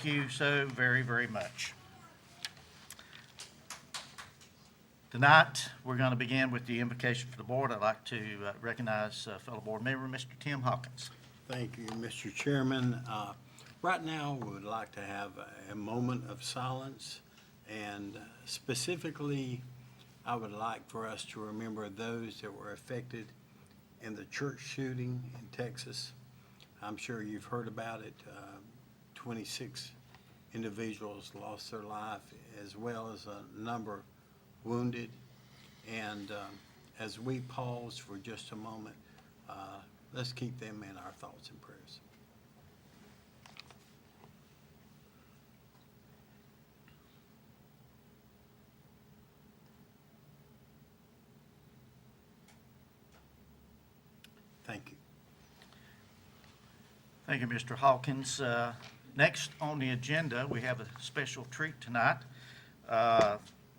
Thank you so very, very much. Tonight, we're going to begin with the invocation for the board. I'd like to recognize fellow board member, Mr. Tim Hawkins. Thank you, Mr. Chairman. Right now, we would like to have a moment of silence, and specifically, I would like for us to remember those that were affected in the church shooting in Texas. I'm sure you've heard about it. 26 individuals lost their life, as well as a number wounded. And as we pause for just a moment, let's keep them in our thoughts and prayers. Thank you. Thank you, Mr. Hawkins. Next on the agenda, we have a special treat tonight.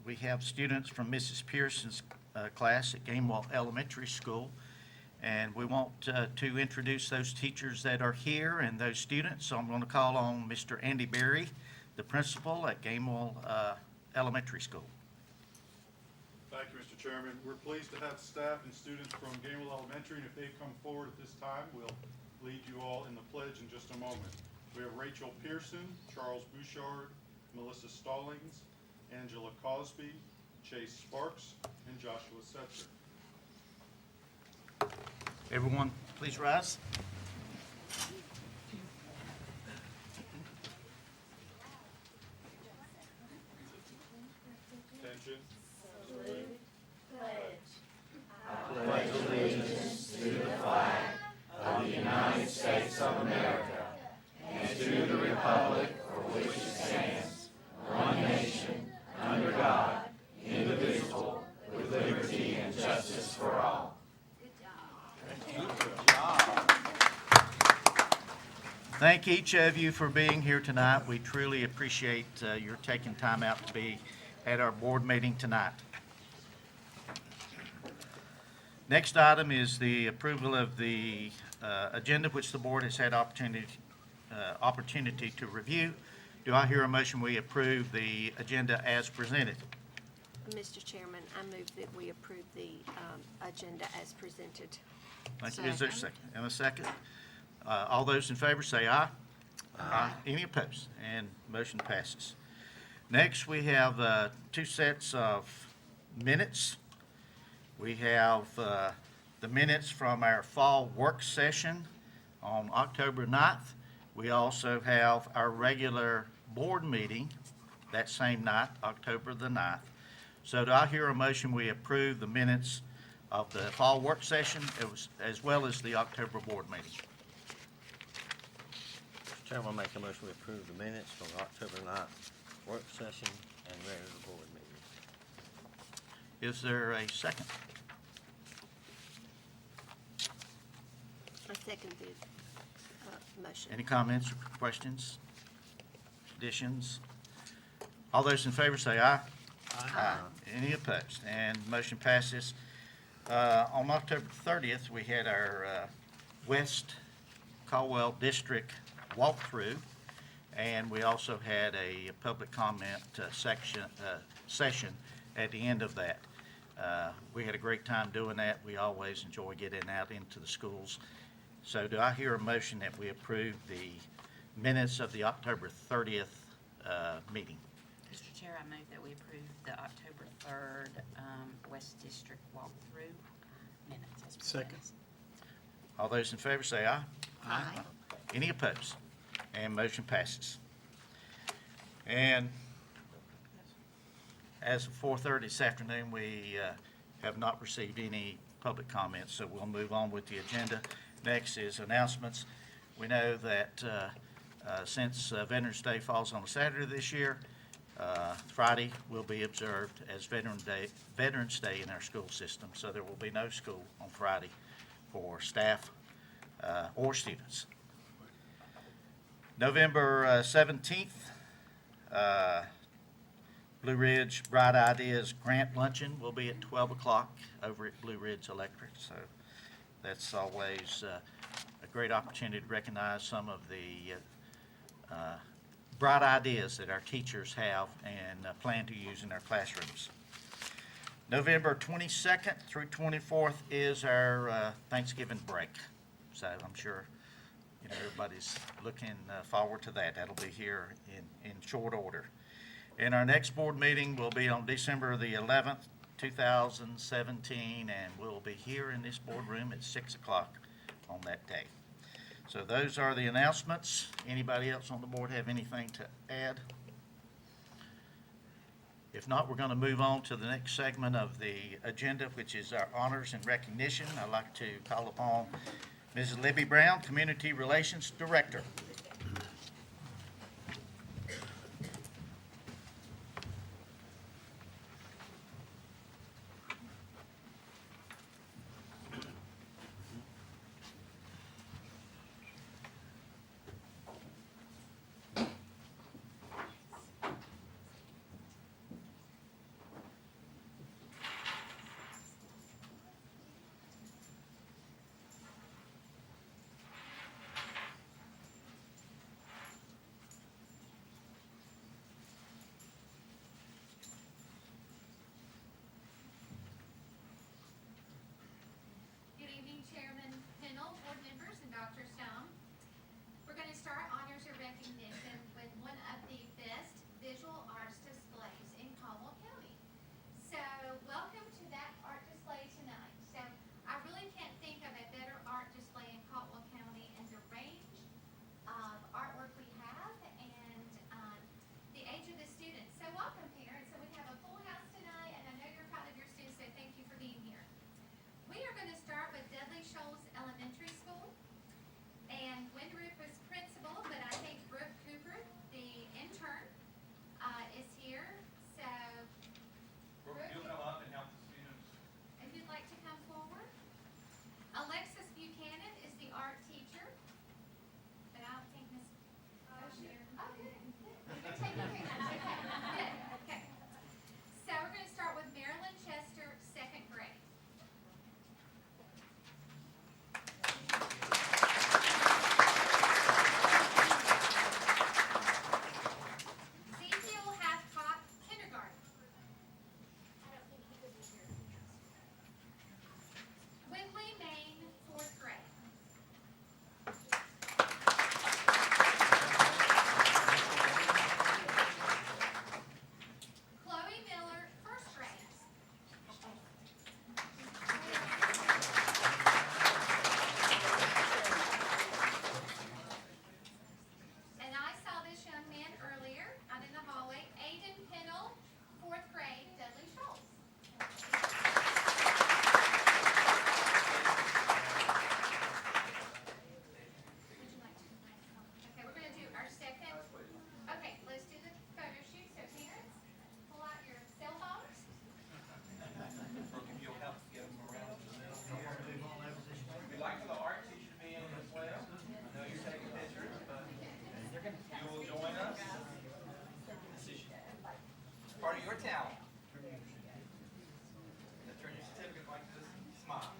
We have students from Mrs. Pearson's class at Gamewell Elementary School, and we want to introduce those teachers that are here and those students. So I'm going to call on Mr. Andy Berry, the principal at Gamewell Elementary School. Thank you, Mr. Chairman. We're pleased to have staff and students from Gamewell Elementary, and if they come forward at this time, we'll lead you all in the pledge in just a moment. We have Rachel Pearson, Charles Bouchard, Melissa Stallings, Angela Cosby, Chase Sparks, and Joshua Setzer. Everyone, please rise. Attention. Thank each of you for being here tonight. We truly appreciate your taking time out to be at our board meeting tonight. Next item is the approval of the agenda, which the board has had opportunity to review. Do I hear a motion we approve the agenda as presented? Mr. Chairman, I move that we approve the agenda as presented. Thank you. Is there a second? And a second? All those in favor say aye. Aye. Any opposed? And motion passes. Next, we have two sets of minutes. We have the minutes from our fall work session on October 9th. We also have our regular board meeting that same night, October the 9th. So do I hear a motion we approve the minutes of the fall work session as well as the October board meeting? Mr. Chairman, I'll make a motion to approve the minutes from October 9th work session and regular board meeting. Is there a second? I second the motion. Any comments or questions, additions? All those in favor say aye. Aye. Any opposed? And motion passes. On October 30th, we had our West Caldwell District walkthrough, and we also had a public comment session at the end of that. We had a great time doing that. We always enjoy getting out into the schools. So do I hear a motion that we approve the minutes of the October 30th meeting? Mr. Chair, I move that we approve the October 3rd West District walkthrough minutes as presented. Second. All those in favor say aye. Aye. Any opposed? And motion passes. And as of 4:30 this afternoon, we have not received any public comments, so we'll move on with the agenda. Next is announcements. We know that since Veterans Day falls on a Saturday this year, Friday will be observed as Veterans Day in our school system, so there will be no school on Friday for staff or students. November 17th, Blue Ridge Bright Ideas Grant Luncheon will be at 12 o'clock over at Blue Ridge Electric, so that's always a great opportunity to recognize some of the bright ideas that our teachers have and plan to use in our classrooms. November 22nd through 24th is our Thanksgiving break. So I'm sure, everybody's looking forward to that. That'll be here in short order. And our next board meeting will be on December the 11th, 2017, and we'll be here in this boardroom at 6 o'clock on that day. So those are the announcements. Anybody else on the board have anything to add? If not, we're going to move on to the next segment of the agenda, which is our honors and recognition. I'd like to call upon Mrs. Libby Brown, Community Relations Director. Good evening, Chairman Pennell, board members, and Dr. Stone. We're going to start honors and recognition with one of the best visual arts displays in Caldwell County. So welcome to that art display tonight. So I really can't think of a better art display in Caldwell County and the range of artwork we have and the age of the students. So welcome, parents. So we have a full house tonight, and I know you're proud of your students, so thank you for being here. We are going to start with Dudley Shoals Elementary School. And Windrup was principal, but I think Brooke Cooper, the intern, is here. So, Brooke, You'll come up and help the students. if you'd like to come forward. Alexis Buchanan is the art teacher. But I don't think Miss O'Shea. Oh, good. You're taking care of it. Okay, good. Okay. So we're going to start with Marilyn Chester, second grade. Ezekiel Hathcock, kindergarten. I don't think he could be here. Whitley Main, fourth grade. Chloe Miller, first grade. And I saw this young man earlier out in the hallway, Aiden Pennell, fourth grade, Dudley Shoals. Would you like to? Okay, we're gonna do our second. Okay, let's do the photo shoot. So parents, pull out your cell phones. Brooke, if you'll help get them around to the middle here. We'd like for the art teacher to be in as well. I know you're taking pictures, but you will join us. This is part of your talent. Now turn your certificate like this, smile.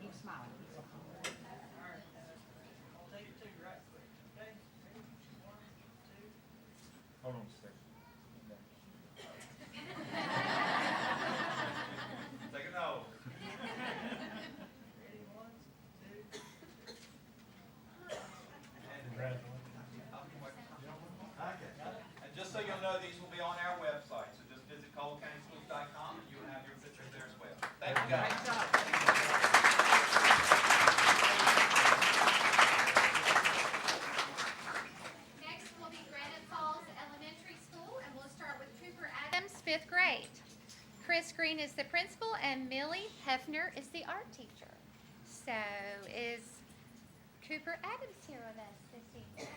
Keep smiling. Hold on a second. Take a note. And just so you'll know, these will be on our website, so just visit CaldwellCountySchools.com and you will have your pictures there as well. Thank you, guys. Next will be Granite Falls Elementary School, and we'll start with Cooper Adams, fifth grade. Chris Green is the principal, and Millie Hefner is the art teacher. So is Cooper Adams here with us this evening?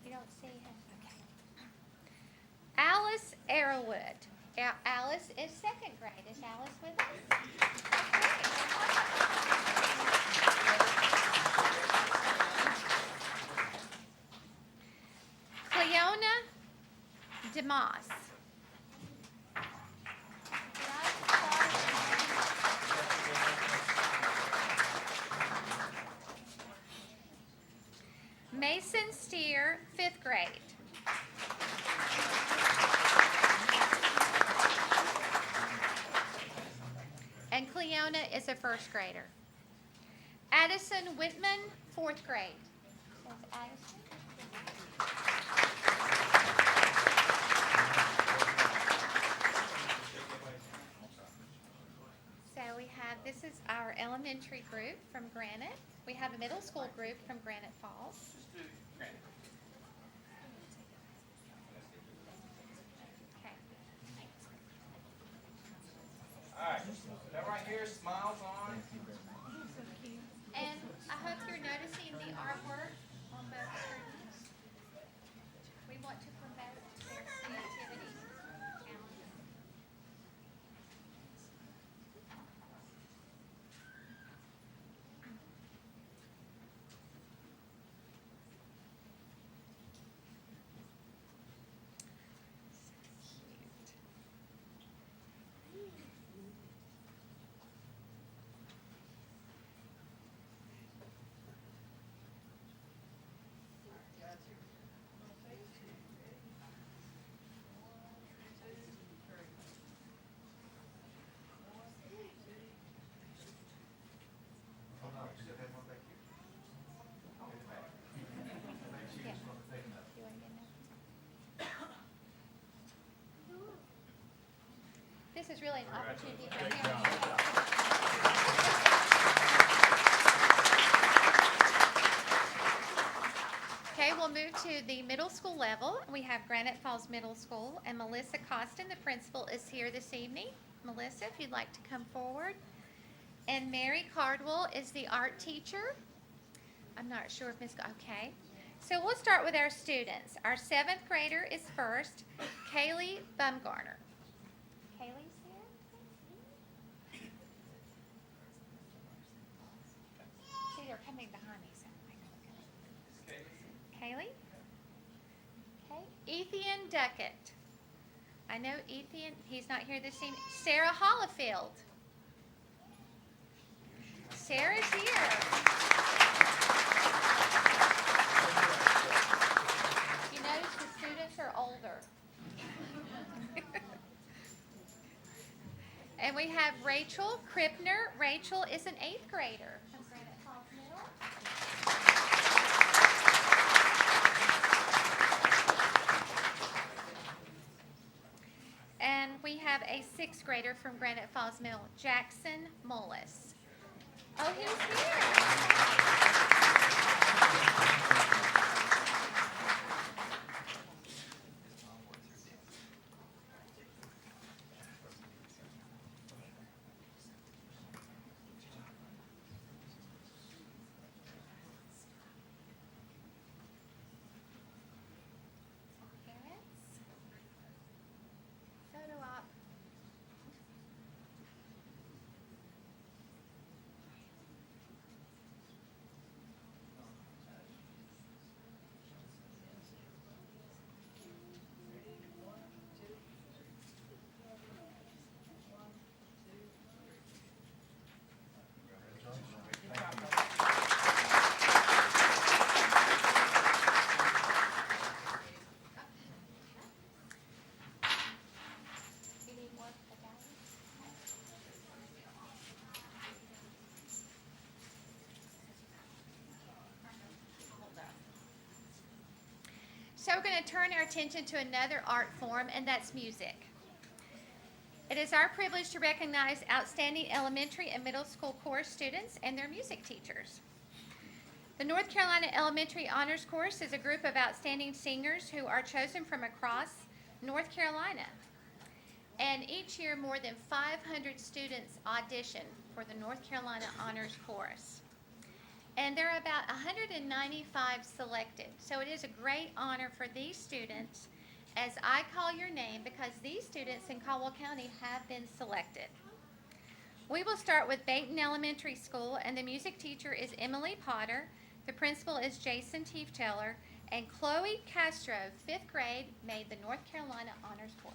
You don't see him? Okay. Alice Arrowwood. Alice is second grade. Is Alice with us? DeMoss. Mason Steer, 5th grade. And Cleona is a 1st grader. Addison Whitman, 4th grade. That's Addison. So we have, this is our elementary group from Granite. We have a middle school group from Granite Falls. Okay. All right, that right here, smiles on. And I hope you're noticing the artwork on both screens. We want to promote their creativity. This is really an opportunity for him. Okay, we'll move to the middle school level. We have Granite Falls Middle School, and Melissa Costin, the principal, is here this evening. Melissa, if you'd like to come forward. And Mary Cardwell is the art teacher. I'm not sure if Miss, okay. So we'll start with our students. Our 7th grader is first, Kaylee Bumgarner. Kaylee's here. See, they're coming behind me, so I can look at it. Kaylee? Okay. Ethan Duckett. I know Ethan, he's not here this evening. Sarah Hollifield. Sarah's here. You notice the students are older. And we have Rachel Krippner. Rachel is an 8th grader from Granite Falls Middle. And we have a 6th grader from Granite Falls Middle, Jackson Mullis. Oh, he's here. Parents? Photo op. You need more for the gallery? So we're going to turn our attention to another art form, and that's music. It is our privilege to recognize outstanding elementary and middle school chorus students and their music teachers. The North Carolina Elementary Honors Chorus is a group of outstanding singers who are chosen from across North Carolina. And each year, more than 500 students audition for the North Carolina Honors Chorus. And there are about 195 selected. So it is a great honor for these students as I call your name because these students in Caldwell County have been selected. We will start with Baton Elementary School, and the music teacher is Emily Potter. The principal is Jason Tiefteller, And Chloe Castro, 5th grade, made the North Carolina Honors Course.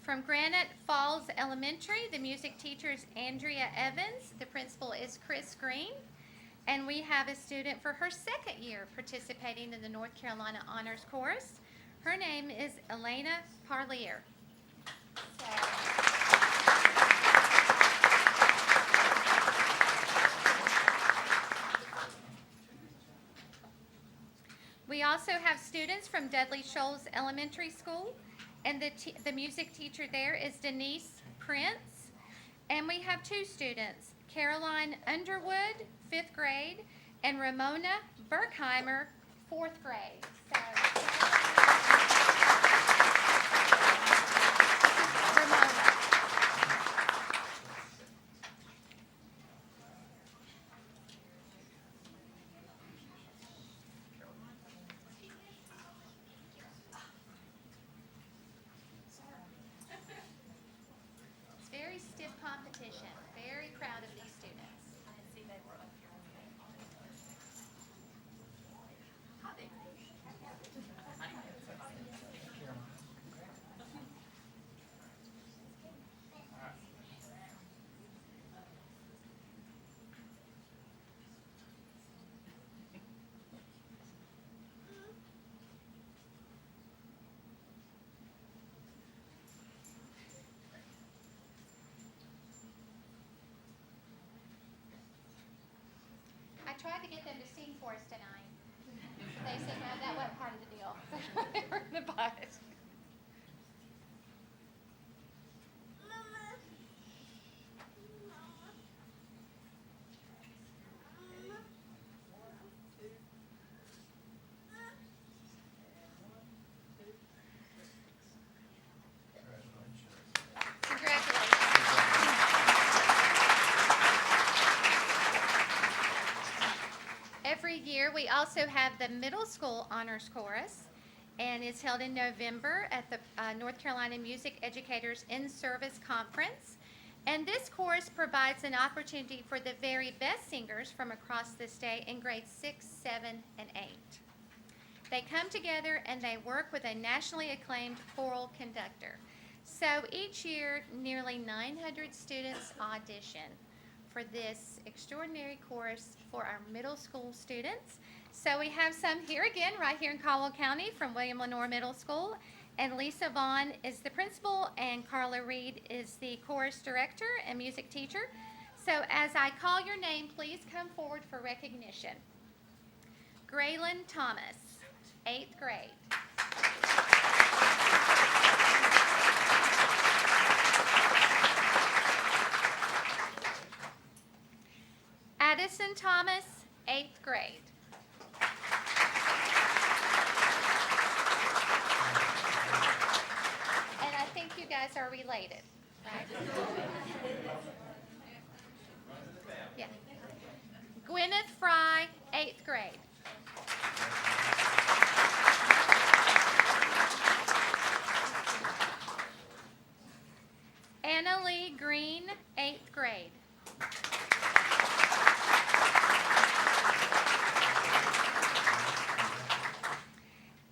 From Granite Falls Elementary, the music teacher is Andrea Evans. The principal is Chris Green. And we have a student for her 2nd year participating in the North Carolina Honors Chorus. Her name is Elena Parlier. We also have students from Dudley Shoals Elementary School, and the music teacher there is Denise Prince. And we have 2 students, Caroline Underwood, 5th grade, and Ramona Berkheimer, 4th grade. Ramona. It's very stiff competition. Very proud of these students. I tried to get them to sing for us tonight. They said, no, that wasn't part of the deal. They were in the bus. Every year, we also have the Middle School Honors Chorus, and it's held in November at the North Carolina Music Educators In-Service Conference. And this course provides an opportunity for the very best singers from across the state in grades 6, 7, and 8. They come together and they work with a nationally acclaimed choral conductor. So each year, nearly 900 students audition for this extraordinary course for our middle school students. So we have some here again, right here in Caldwell County from William Lenore Middle School. And Lisa Vaughn is the principal, and Carla Reed is the chorus director and music teacher. So as I call your name, please come forward for recognition. Graylin Thomas, 8th grade. Addison Thomas, 8th grade. And I think you guys are related, right? Yeah. Gwyneth Fry, 8th grade. Anna Lee Green, 8th grade.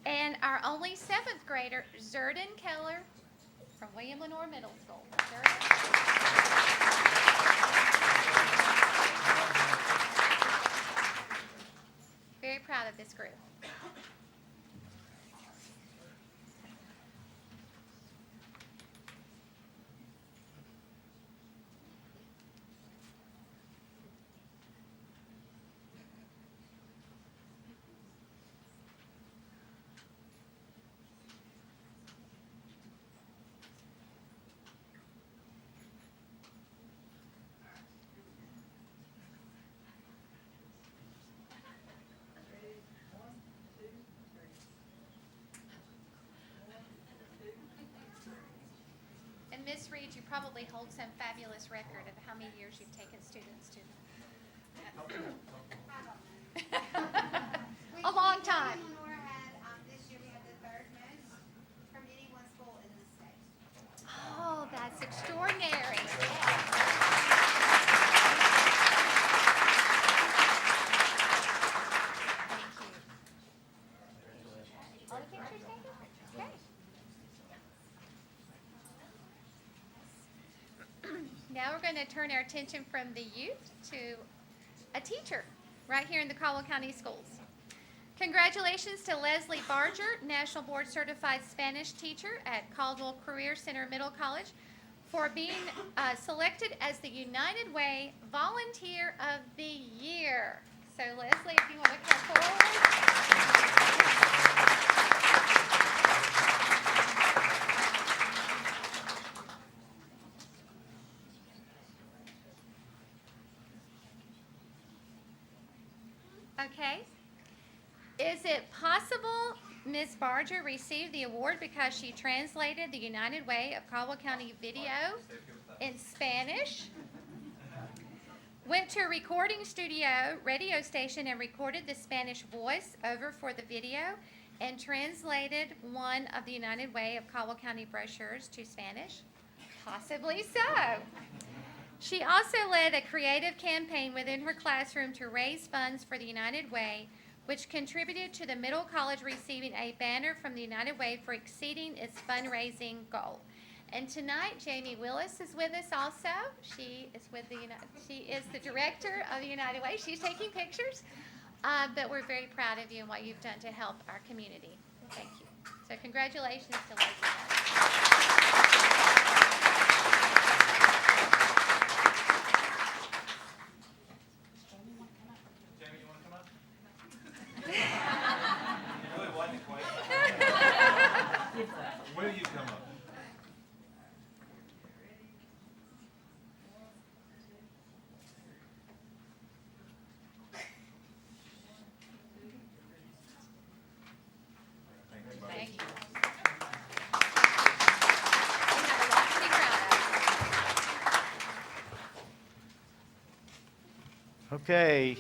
And our only 7th grader, Zerden Keller from William Lenore Middle School. Very proud of this group. And Miss Reed, you probably hold some fabulous record of how many years you've taken students to. A long time. Lenore had, this year we had the 3rd most from any one school in the state. Oh, that's Now we're going to turn our attention from the youth to a teacher right here in the Caldwell County Schools. Congratulations to Leslie Barger, National Board Certified Spanish teacher at Caldwell Career Center Middle College, for being selected as the United Way Volunteer of the Year. So Leslie, if you want to come forward. Okay. Is it possible Ms. Barger received the award because she translated the United Way of Caldwell County video in Spanish, went to a recording studio, radio station, and recorded the Spanish voice over for the video, and translated one of the United Way of Caldwell County brochures to Spanish? Possibly so. She also led a creative campaign within her classroom to raise funds for the United Way, which contributed to the middle college receiving a banner from the United Way for exceeding its fundraising goal. And tonight, Jamie Willis is with us also. She is the director of the United Way. She's taking pictures, but we're very proud of you and what you've done to help our community. Thank you. So congratulations to Leslie. Jamie, you wanna come up? It really wasn't quite. Will you come up? Thank you. We have a lot to be proud of. Okay,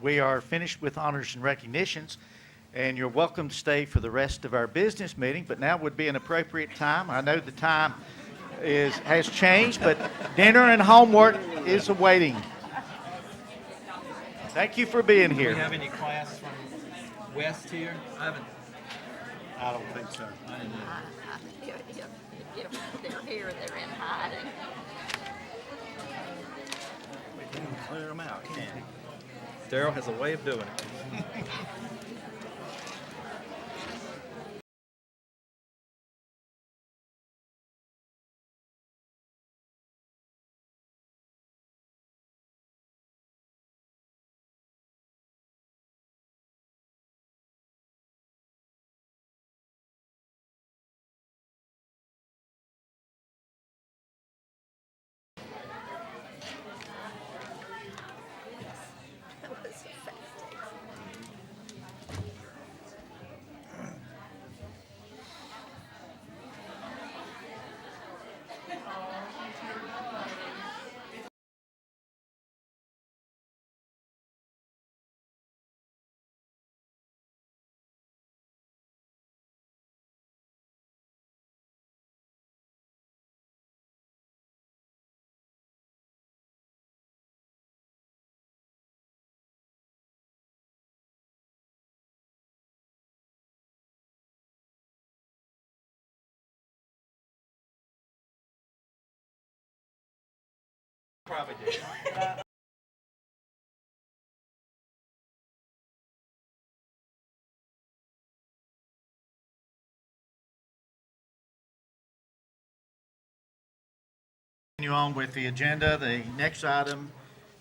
we are finished with honors and recognitions, and you're welcome to stay for the rest of our business meeting, but now would be an appropriate time. I know the time has changed, but dinner and homework is awaiting. Thank you for being Do we here. have any class from West here? I haven't. I don't think so. If they're here, they're in hiding. We can clear them out, can't we? Daryl has a way of doing it. That was so fast. Probably did. Continue on with the agenda. The next item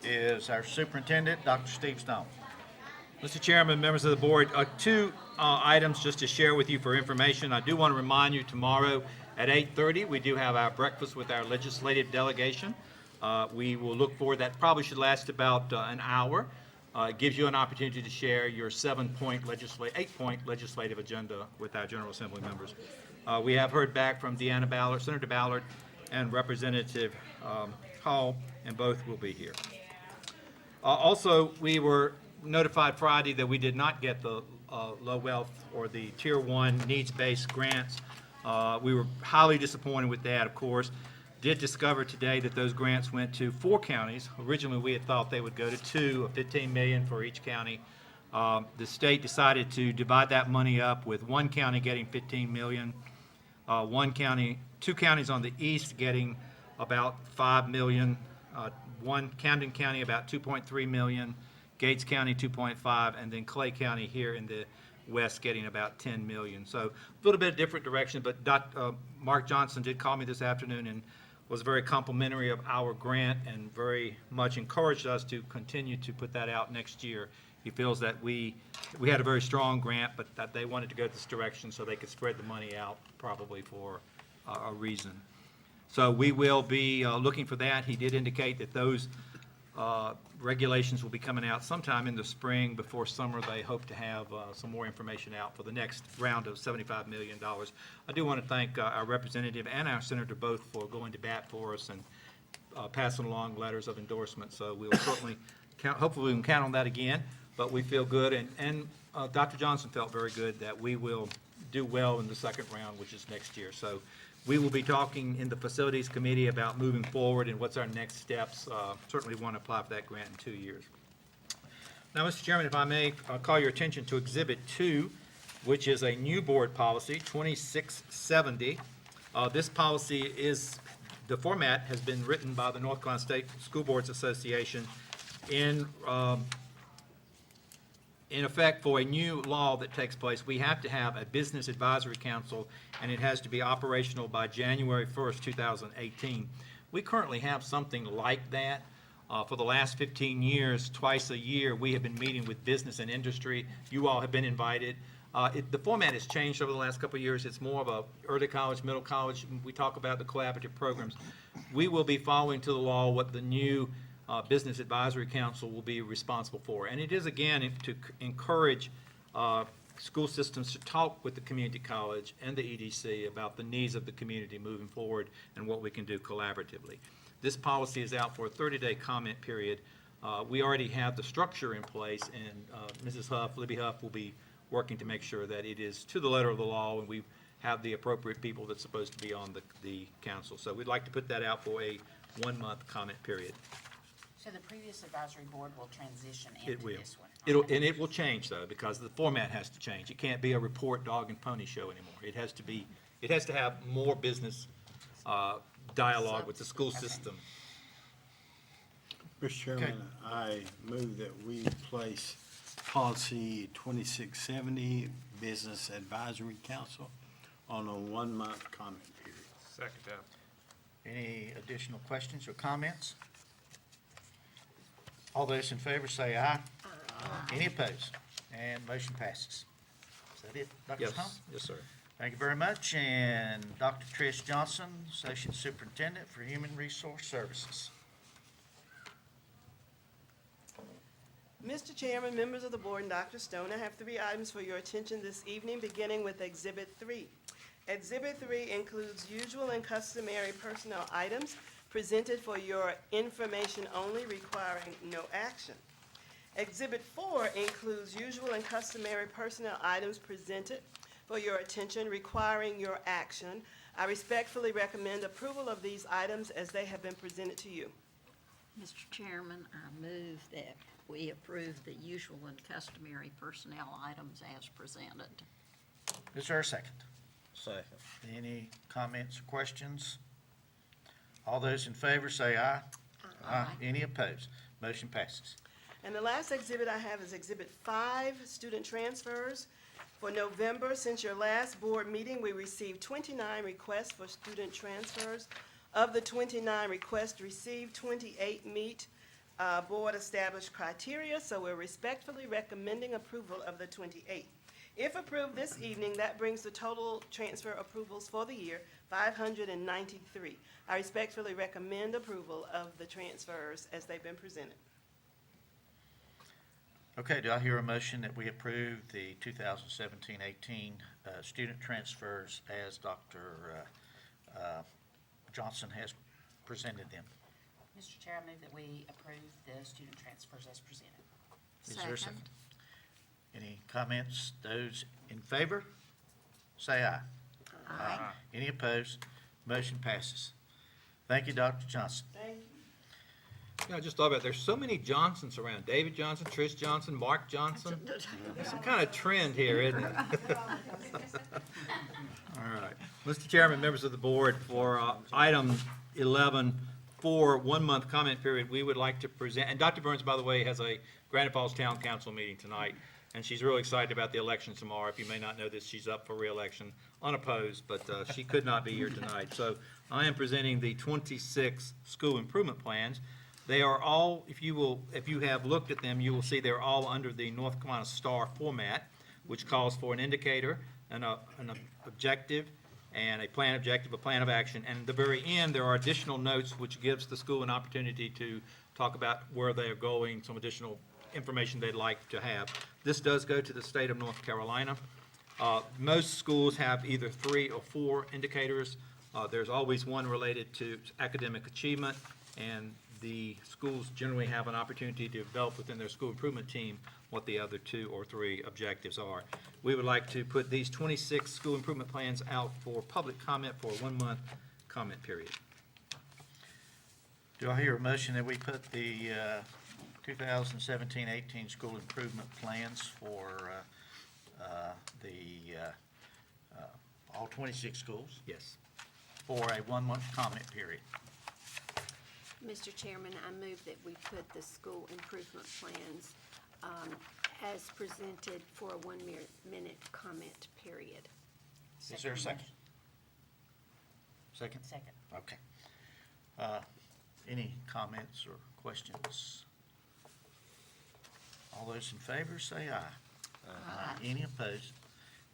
is our superintendent, Dr. Steve Stone. Mr. Chairman, members of the board, two items just to share with you for information. I do want to remind you tomorrow at 8:30, we do have our breakfast with our legislative delegation. We will look forward, that probably should last about an hour. It gives you an opportunity to share your 8-point legislative agenda with our General Assembly members. We have heard back from Deanna Ballard, Senator Ballard, and Representative Hall, and both will be here. Also, we were notified Friday that we did not get the low wealth or the Tier 1 needs-based grants. We were highly disappointed with that, of course. Did discover today that those grants went to 4 counties. Originally, we had thought they would go to 2, of $15 million for each county. The state decided to divide that money up, with 1 county getting $15 million, 2 counties on the east getting about 5 million. One, Camden County, about 2.3 million. Gates County, 2.5, and then Clay County here in the west getting about 10 million. So a little bit of different direction, but Mark Johnson did call me this afternoon and was very complimentary of our grant and very much encouraged us to continue to put that out next year. He feels that we had a very strong grant, but that they wanted to go this direction so they could spread the money out probably for a reason. So we will be looking for that. He did indicate that those regulations will be coming out sometime in the spring. Before summer, they hope to have some more information out for the next round of $75 million. I do want to thank our representative and our senator both for going to bat for us and passing along letters of endorsement. So we'll certainly hopefully we can count on that again, but we feel good. And Dr. Johnson felt very good that we will do well in the second round, which is next year. So we will be talking in the Facilities Committee about moving forward and what's our next steps. Certainly want to apply for that grant in 2 years. Now, Mr. Chairman, if I may call your attention to Exhibit 2, which is a new board policy, 2670. This policy the format has been written by the North Carolina State School Boards Association in effect, for a new law that takes place, we have to have a business advisory council, and it has to be operational by January 1st, 2018. We currently have something like that. For the last 15 years, twice a year, we have been meeting with business and industry. You all have been invited. The format has changed over the last couple of years. It's more of a early college, middle college. We talk about the collaborative programs. We will be following to the law what the new Business Advisory Council will be responsible for. And it is, again, to encourage school systems to talk with the community college and the EDC about the needs of the community moving forward and what we can do collaboratively. This policy is out for a 30-day comment period. We already have the structure in place, and Mrs. Huff, Libby Huff, will be working to make sure that it is to the letter of the law, and we have the appropriate people that's supposed to be on the council. So we'd like to put that out for a 1-month comment period. So the previous advisory board will transition It into will. this one? And it will change, though, because the format has to change. It can't be a report dog and pony show anymore. It has to have more business dialogue with the school system. Mr. Chairman, I move that we place policy 2670, Business Advisory Council, on a 1-month comment period. Second that. Any additional questions or comments? All those in favor say aye. Any opposed? And motion passes. Is that it, Dr. Yes, Tom? yes, sir. Thank you very much. And Dr. Trish Johnson, Associate Superintendent for Human Resource Services. Mr. Chairman, members of the board, and Dr. Stone, I have 3 items for your attention this evening, beginning with Exhibit 3. Exhibit 3 includes usual and customary personnel items presented for your information only, requiring no action. Exhibit 4 includes usual and customary personnel items presented for your attention, requiring your action. I respectfully recommend approval of these items as they have been presented to you. Mr. Chairman, I move that we approve the usual and customary personnel items as presented. Is there a second? Second. Any comments or questions? All those in favor say aye. Aye. Any opposed? Motion passes. And the last exhibit I have is Exhibit 5, student transfers. For November, since your last board meeting, we received 29 requests for student transfers. Of the 29 requests received, 28 meet board-established criteria, so we're respectfully recommending approval of the 28. If approved this evening, that brings the total transfer approvals for the year 593. I respectfully recommend approval of the transfers as they've been presented. Okay, do I hear a motion that we approve the 2017-18 student transfers as Dr. Johnson has presented them? Mr. Chair, I move that we approve the student transfers as presented. Is there a second? Second. Any comments? Those in favor, say aye. Aye. Any opposed? Motion passes. Thank you, Dr. Johnson. Thank you. I just thought about it. There's so many Johnsons around. David Johnson, Trish Johnson, Mark Johnson. Some kind of trend here, isn't it? All right. Mr. Chairman, members of the board, for item 11, for 1-month comment period, we would like to present, and Dr. Burns, by the way, has a Granite Falls Town Council meeting tonight, and she's really excited about the election tomorrow. If you may not know this, she's up for reelection unopposed, but she could not be here tonight. So I am presenting the 26 school improvement plans. They are all, if you have looked at them, you will see they're all under the North Carolina STAR format, which calls for an indicator, an objective, and a plan objective, a plan of action. And at the very end, there are additional notes which gives the school an opportunity to talk about where they are going, some additional information they'd like to have. This does go to the state of North Carolina. Most schools have either 3 or 4 indicators. There's always one related to academic achievement, and the schools generally have an opportunity to develop within their school improvement team what the other 2 or 3 objectives are. We would like to put these 26 school improvement plans out for public comment for a 1-month comment period. Do I hear a motion that we put the 2017-18 school improvement plans for all 26 schools Yes. for a 1-month comment period? Mr. Chairman, I move that we put the school improvement plans as presented for a 1-minute comment period. Is there a second? Second? Second. Okay. Any comments or questions? All those in favor say aye. Aye. Any opposed?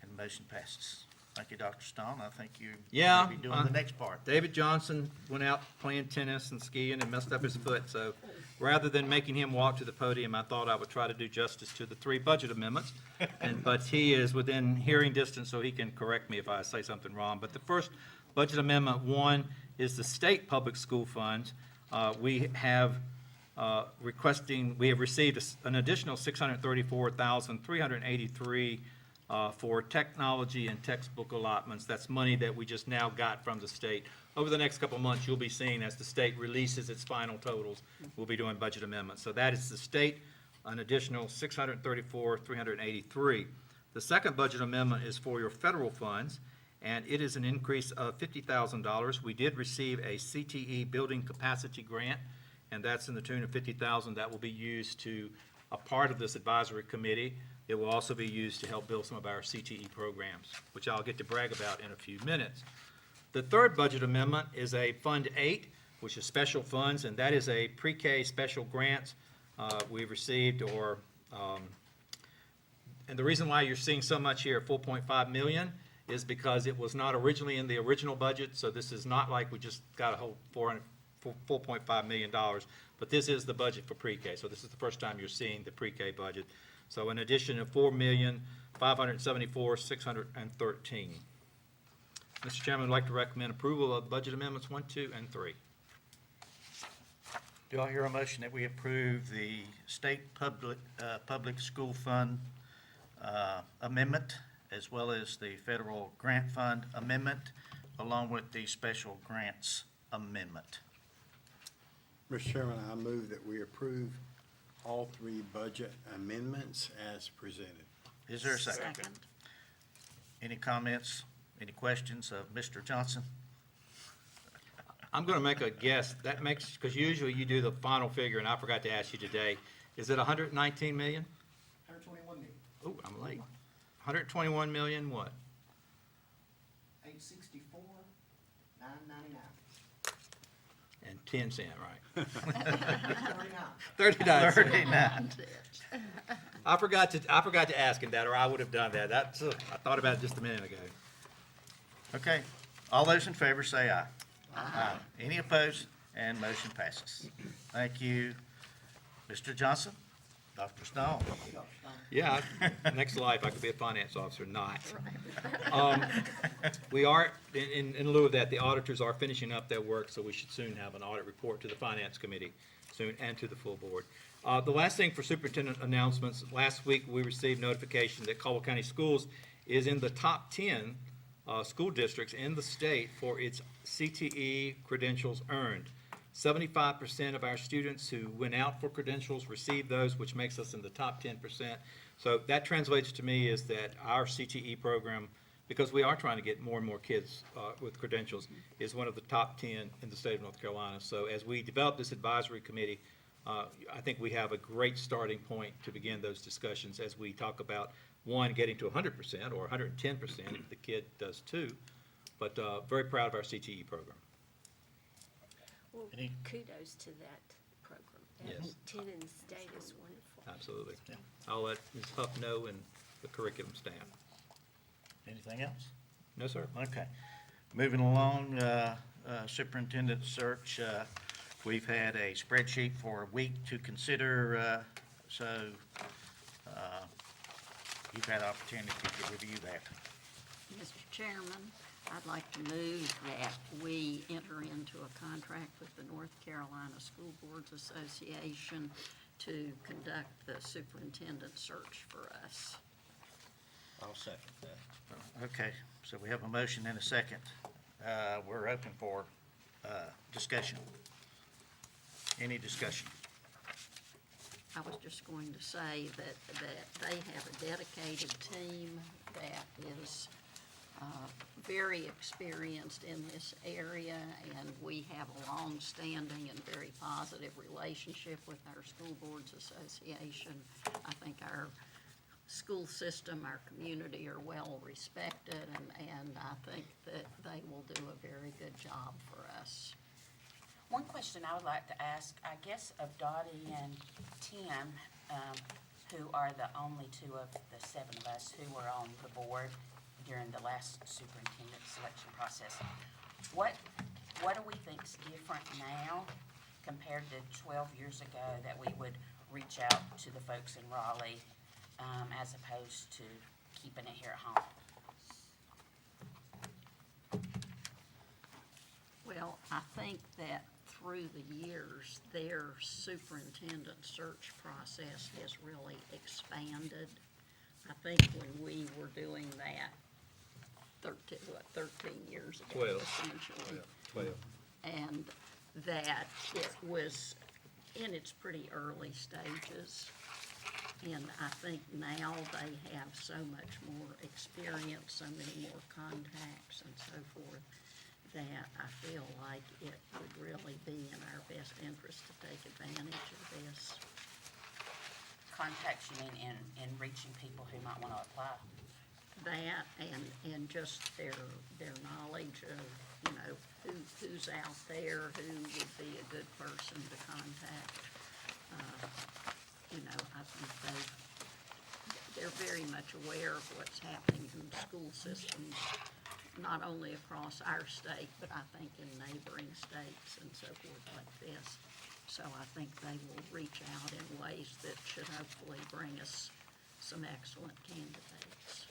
And the motion passes. Thank you, Dr. Stone. I think you Yeah, may be doing the next part. David Johnson went out playing tennis and skiing and messed up his foot, so rather than making him walk to the podium, I thought I would try to do justice to the 3 budget amendments. But he is within hearing distance, so he can correct me if I say something wrong. But the first budget amendment 1 is the state public school funds. We have received an additional $634,383 for technology and textbook allotments. That's money that we just now got from the state. Over the next couple of months, you'll be seeing as the state releases its final totals, we'll be doing budget amendments. So that is the state, an additional $634,383. The second budget amendment is for your federal funds, and it is an increase of $50,000. We did receive a CTE building capacity grant, and that's in the tune of $50,000 that will be used to a part of this advisory committee. It will also be used to help build some of our CTE programs, which I'll get to brag about in a few minutes. The third budget amendment is a Fund 8, which is special funds, and that is a pre-K special grants we've received, and the reason why you're seeing so much here, $4.5 million, is because it was not originally in the original budget, so this is not like we just got a whole $4.5 million, but this is the budget for pre-K, so this is the first time you're seeing the pre-K budget. So an addition of $4,574,613. Mr. Chairman, I'd like to recommend approval of budget amendments 1, 2, and 3. Do I hear a motion that we approve the state public school fund amendment, as well as the federal grant fund amendment, along with the special grants amendment? Mr. Chairman, I move that we approve all 3 budget amendments as presented. Is there a second? Any comments, any questions of Mr. Johnson? I'm going to make a guess. That makes, because usually you do the final figure, and I forgot to ask you today. Is it 119 million? 121 million, Oh, I'm late. 121 million what? 864, 999. And 10 cent, right? 39. 39 cents. 39. I forgot to ask him that, or I would have done that. I thought about it just a minute ago. Okay. All those in favor say aye. Aye. Any opposed? And motion passes. Thank you, Mr. Johnson. Dr. Stone. Yeah, next life, I could be a finance officer, not. We are, in lieu of that, the auditors are finishing up their work, so we should soon have an audit report to the Finance Committee soon and to the full board. The last thing for superintendent announcements, last week we received notification that Caldwell County Schools is in the top 10 school districts in the state for its CTE credentials earned. 75% of our students who went out for credentials received those, which makes us in the top 10%. So that translates to me is that our CTE program because we are trying to get more and more kids with credentials, is one of the top 10 in the state of North Carolina. So as we develop this advisory committee, I think we have a great starting point to begin those discussions as we talk about, one, getting to 100% or 110% if the kid does too. But very proud of our CTE program. Well, Any- kudos to that program. That Yes. 10 in the state is wonderful. Absolutely. Yeah. I'll let Ms. Huff know and the curriculum staff. Anything else? No, sir. Okay. Moving along, superintendent search, we've had a spreadsheet for a week to consider, so you've had opportunity to review that. Mr. Chairman, I'd like to move that we enter into a contract with the North Carolina School Boards Association to conduct the superintendent search for us. I'll second that. Okay, so we have a motion and a second. We're open for discussion. Any discussion? I was just going to say that they have a dedicated team that is very experienced in this area, and we have a long-standing and very positive relationship with our School Boards Association. I think our school system, our community are well respected, and I think that they will do a very good job for us. One question I would like to ask, I guess of Dottie and Tim, who are the only two of the seven of us who were on the board during the last superintendent selection process. What do we think's different now compared to 12 years ago that we would reach out to the folks in Raleigh, as opposed to keeping it here at home? Well, I think that through the years, their superintendent search process has really expanded. I think when we were doing that 13 years ago, 12. essentially. 12. And that it was in its pretty early stages. And I think now they have so much more experience, so many more contacts and so forth, that I feel like it would really be in our best interest to take advantage of this. Contacts, you mean in reaching people who might want to apply? That and just their knowledge of, who's out there, who would be a good person to contact. I think they're very much aware of what's happening in the school systems, not only across our state, but I think in neighboring states and so forth like this. So I think they will reach out in ways that should hopefully bring us some excellent candidates.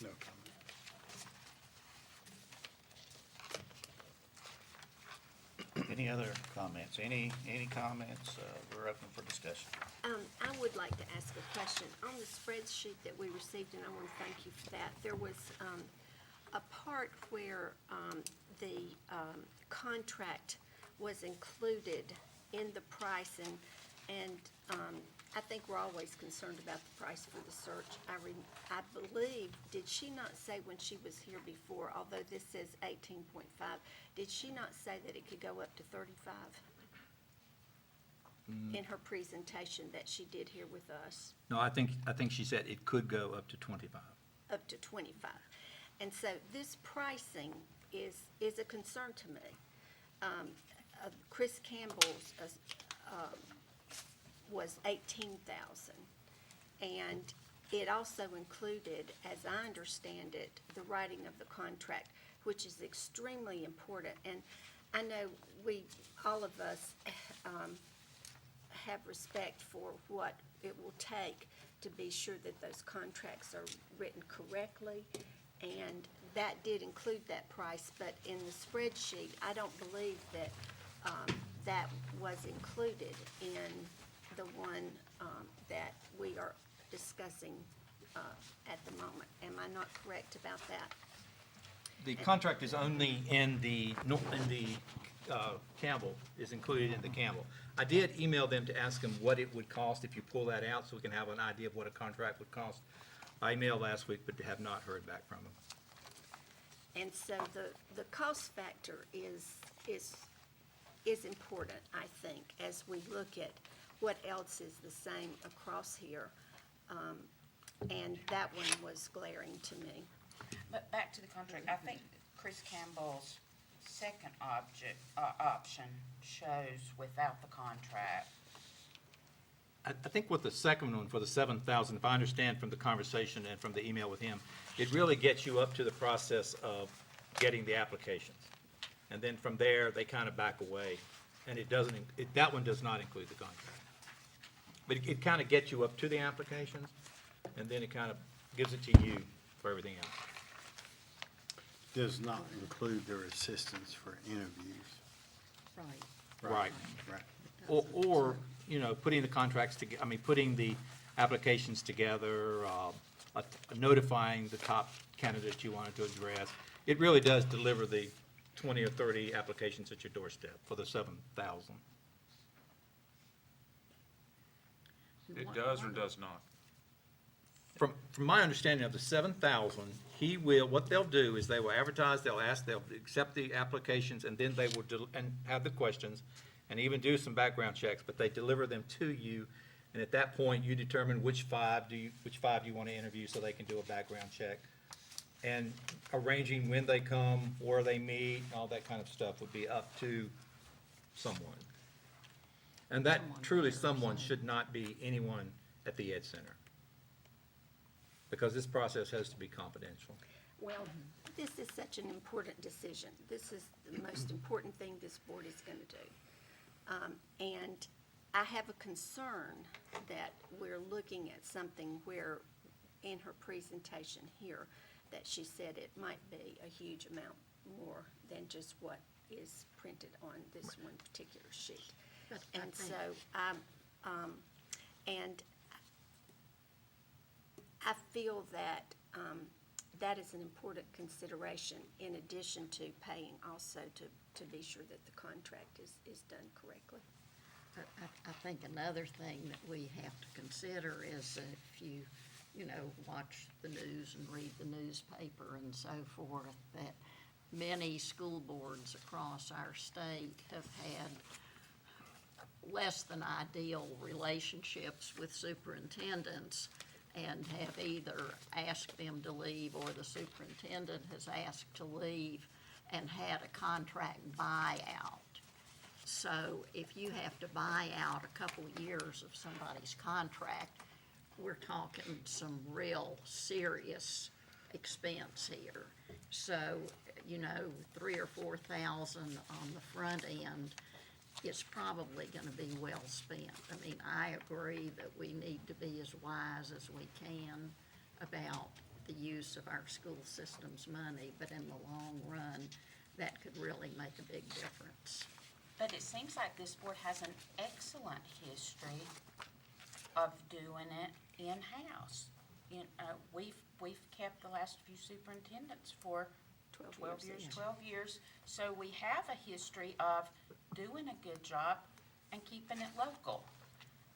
No comment. Any other comments? Any comments? We're open for discussion. I would like to ask a question. On the spreadsheet that we received, and I want to thank you for that, there was a part where the contract was included in the price, and I think we're always concerned about the price for the search. I believe, did she not say when she was here before, although this says 18.5, did she not say that it could go up to 35? In her presentation that she did here with us, No, I think she said it could go up to 25. up to 25. And so this pricing is a concern to me. Chris Campbell's was 18,000, and it also included, as I understand it, the writing of the contract, which is extremely important. And I know all of us have respect for what it will take to be sure that those contracts are written correctly, and that did include that price, but in the spreadsheet, I don't believe that that was included in the one that we are discussing at the moment. Am I not correct about that? The contract is only in the Campbell, is included in the Campbell. I did email them to ask them what it would cost if you pull that out, so we can have an idea of what a contract would cost. I emailed last week, but have not heard back from them. And so the cost factor is important, I think, as we look at what else is the same across here. And that one was glaring to me. But back to the contract, I think Chris Campbell's second option shows without the contract. I think with the second one, for the 7,000, if I understand from the conversation and from the email with him, it really gets you up to the process of getting the applications. And then from there, they kind of back away, and it doesn't, that one does not include the contract. But it kind of gets you up to the applications, and then it kind of gives it to you for everything else. Does not include their assistance for interviews. Right. Right. Right. Or, you know, putting the contracts together, I mean, putting the applications together, notifying the top candidates you wanted to address. It really does deliver the 20 or 30 applications at your doorstep for the 7,000. It does or does not? From my understanding of the 7,000, what they'll do is they will advertise, they'll accept the applications, and then they will, and have the questions, and even do some background checks, but they deliver them to you, and at that point, you determine which five you want to interview so they can do a background check. And arranging when they come, where they meet, all that kind of stuff would be up to someone. And that truly someone should not be anyone at the Ed Center, because this process has to be confidential. Well, this is such an important decision. This is the most important thing this board is going to do. And I have a concern that we're looking at something where, in her presentation here, that she said it might be a huge amount more than just what is printed on this one particular sheet. But I And think- so, and I feel that that is an important consideration in addition to paying also to be sure that the contract is done correctly. I think another thing that we have to consider is if you know, watch the news and read the newspaper and so forth, that many school boards across our state have had less than ideal relationships with superintendents and have either asked them to leave or the superintendent has asked to leave and had a contract buyout. So if you have to buy out a couple of years of somebody's contract, we're talking some real serious expense here. So, you know, 3,000 or 4,000 on the front end is probably gonna be well spent. I mean, I agree that we need to be as wise as we can about the use of our school system's money, but in the long run, that could really make a big difference. But it seems like this board has an excellent history of doing it in-house. We've kept the last few superintendents for 12 years. So we have a history of doing a good job and keeping it local.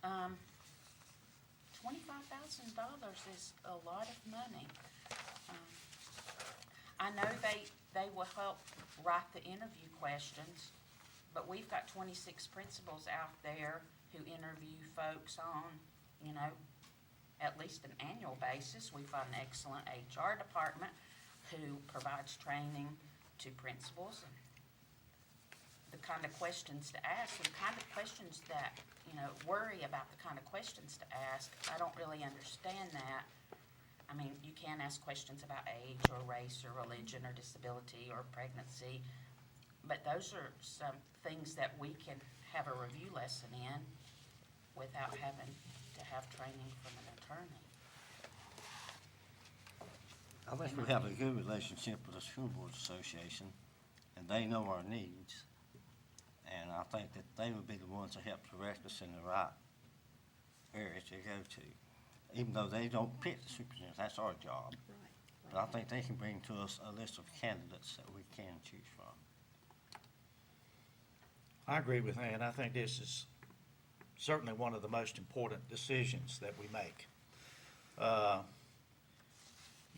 $25,000 is a lot of money. I know they will help write the interview questions, but we've got 26 principals out there who interview folks on, you know, at least an annual basis. We've got an excellent HR department who provides training to principals and the kind of questions to ask, the kind of questions that, you know, worry about the kind of questions to ask. I don't really understand that. I mean, you can ask questions about age or race or religion or disability or pregnancy, but those are some things that we can have a review lesson in without having to have training from an attorney. I think we have a good relationship with the School Board Association, and they know our needs. And I think that they would be the ones to help direct us in the right area to go to. Even though they don't pick the superintendent, that's our job. But I think they can bring to us a list of candidates that we can choose from. I agree with Ann. I think this is certainly one of the most important decisions that we make.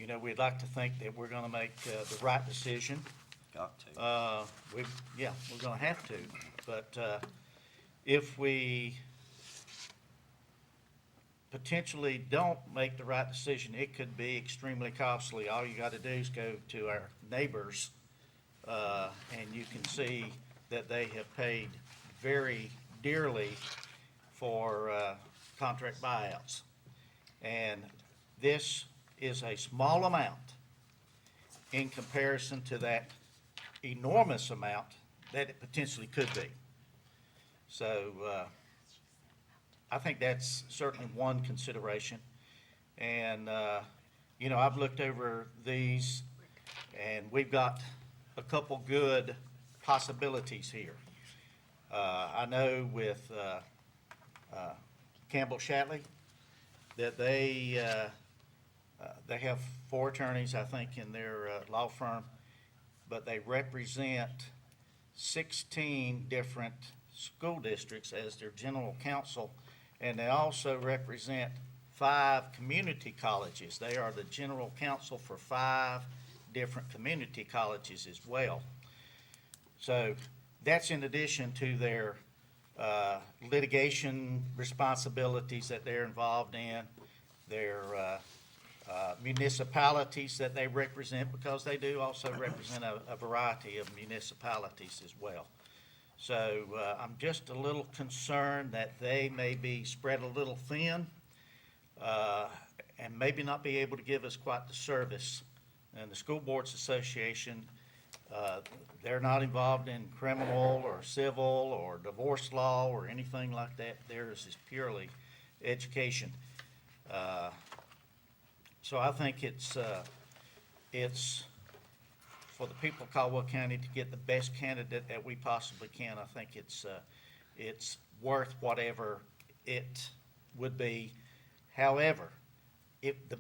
You know, we'd like to think that we're gonna make the right decision. Got to. Yeah, we're gonna have to, but if we potentially don't make the right decision, it could be extremely costly. All you gotta do is go to our neighbors, and you can see that they have paid very dearly for contract buyouts. And this is a small amount in comparison to that enormous amount that it potentially could be. So, I think that's certainly one consideration. And, you know, I've looked over these, and we've got a couple good possibilities here. I know with Campbell Shatley that they have 4 attorneys, I think, in their law firm, but they represent 16 different school districts as their general counsel, and they also represent 5 community colleges. They are the general counsel for 5 different community colleges as well. So that's in addition to their litigation responsibilities that they're involved in, their municipalities that they represent, because they do also represent a variety of municipalities as well. So I'm just a little concerned that they may be spread a little thin and maybe not be able to give us quite the service. And the School Boards Association, they're not involved in criminal or civil or divorce law or anything like that. Theirs is purely education. So I think it's for the people of Caldwell County to get the best candidate that we possibly can. I think it's worth whatever it would be. However,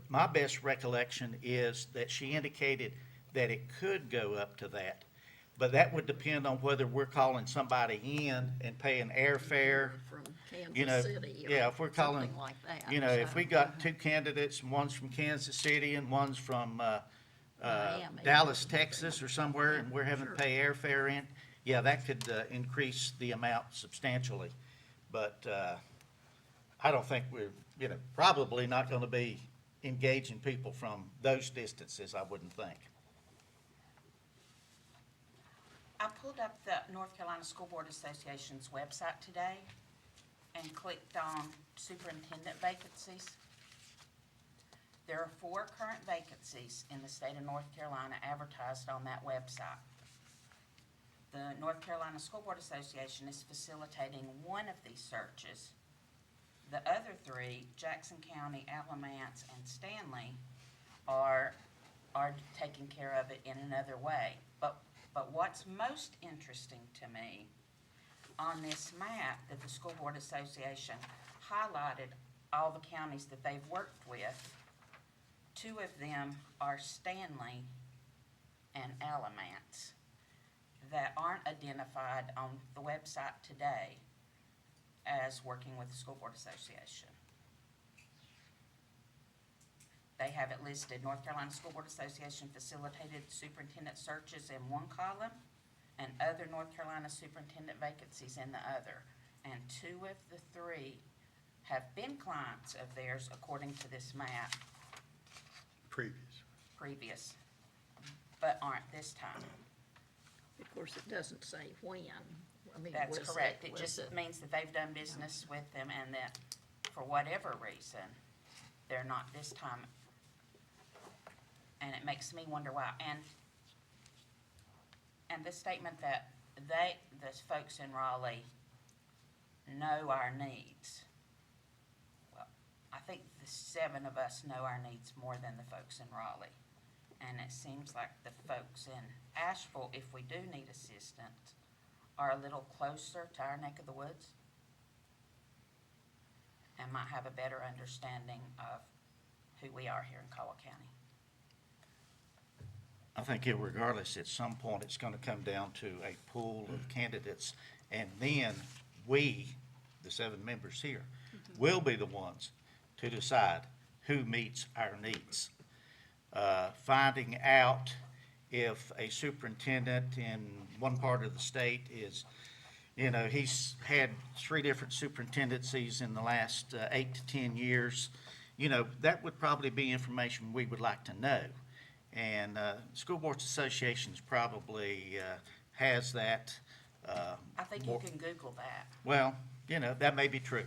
my best recollection is that she indicated that it could go up to that, but that would depend on whether we're calling somebody in and paying airfare. From You know, Kansas City yeah, or if we're calling, something like that. you know, if So, we got 2 candidates, and one's from Kansas City and one's from Miami. Dallas, Texas or somewhere, and we're having to Sure. pay airfare in, yeah, that could increase the amount substantially. But I don't think we're, you know, probably not going to be engaging people from those distances, I wouldn't think. I pulled up the North Carolina School Board Association's website today and clicked on superintendent vacancies. There are 4 current vacancies in the state of North Carolina advertised on that website. The North Carolina School Board Association is facilitating one of these searches. The other 3, Jackson County, Alamance, and Stanley, are taking care of it in another way. But what's most interesting to me, on this map that the School Board Association highlighted all the counties that they've worked with, 2 of them are Stanley and Alamance that aren't identified on the website today as working with the School Board Association. They have it listed, North Carolina School Board Association facilitated superintendent searches in one column and other North Carolina superintendent vacancies in the other. And 2 of the 3 have been clients of theirs according to this map previous, but aren't this time. Of course, it doesn't say when. I mean, That's was correct. It was just means that they've done business with them and that for whatever reason, they're not this time. And it makes me wonder why. And the statement that the folks in Raleigh know our needs. Well, I think the 7 of us know our needs more than the folks in Raleigh. And it seems like the folks in Asheville, if we do need assistance, are a little closer to our neck of the woods and might have a better understanding of who we are here in Caldwell County. I think irregardless, at some point, it's going to come down to a pool of candidates, and then we, the 7 members here, will be the ones to decide who meets our needs. finding out if a superintendent in one part of the state is, he's had 3 different superintendencies in the last 8 to 10 years. That would probably be information we would like to know. And School Boards Associations probably has that. I think you can Google that. Well, that may be true.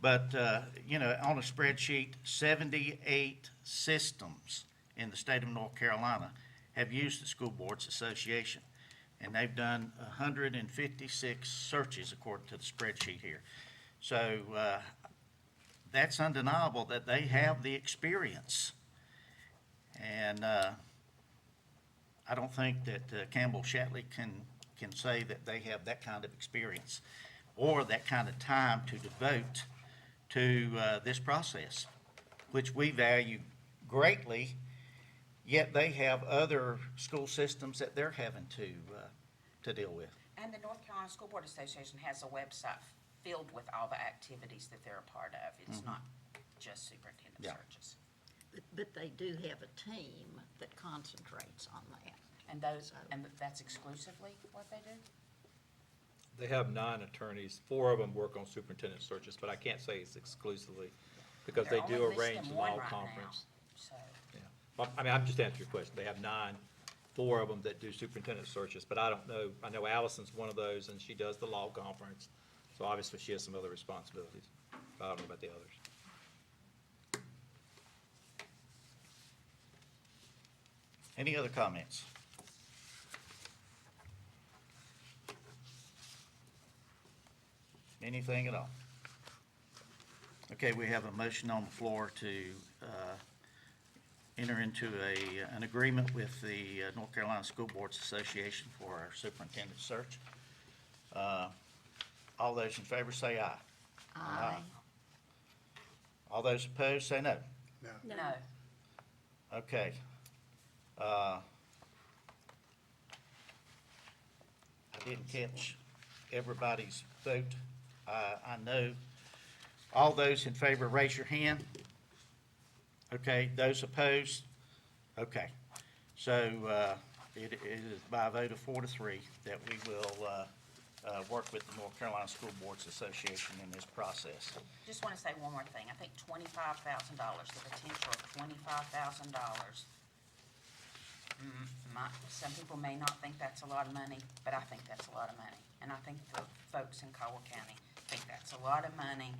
But, on a spreadsheet, 78 systems in the state of North Carolina have used the School Boards Association. And they've done 156 searches according to the spreadsheet here. So that's undeniable that they have the experience. And I don't think that Campbell Shatley can say that they have that kind of experience or that kind of time to devote to this process, which we value greatly, yet they have other school systems that they're having to deal with. And the North Carolina School Board Association has a website filled with all the activities that they're a part of. It's not just superintendent Yeah. searches. But they do have a team that concentrates on that. And that's exclusively what they do? They have 9 attorneys, 4 of them work on superintendent searches, but I can't say it's exclusively, because they They're do only arrange listing law one right now, conference. So, Yeah. Well, I mean, I'm just answering your question. They have 9, 4 of them that do superintendent searches, but I don't know, I know Allison's one of those, and she does the law conference, so obviously she has some other responsibilities. But I don't know about the others. Any other comments? Anything at all? Okay, we have a motion on the floor to enter into an agreement with the North Carolina School Boards Association for our superintendent search. All those in favor say aye. Aye. All those opposed say no. no. Okay. I didn't catch everybody's vote. I know. All those in favor, raise your hand. Okay, those opposed? Okay. So it is by a vote of 4 to 3 that we will work with the North Carolina School Boards Association in this process. Just want to say one more thing. I think $25,000, the potential of $25,000. Some people may not think that's a lot of money, but I think that's a lot of money. And I think the folks in Caldwell County think that's a lot of money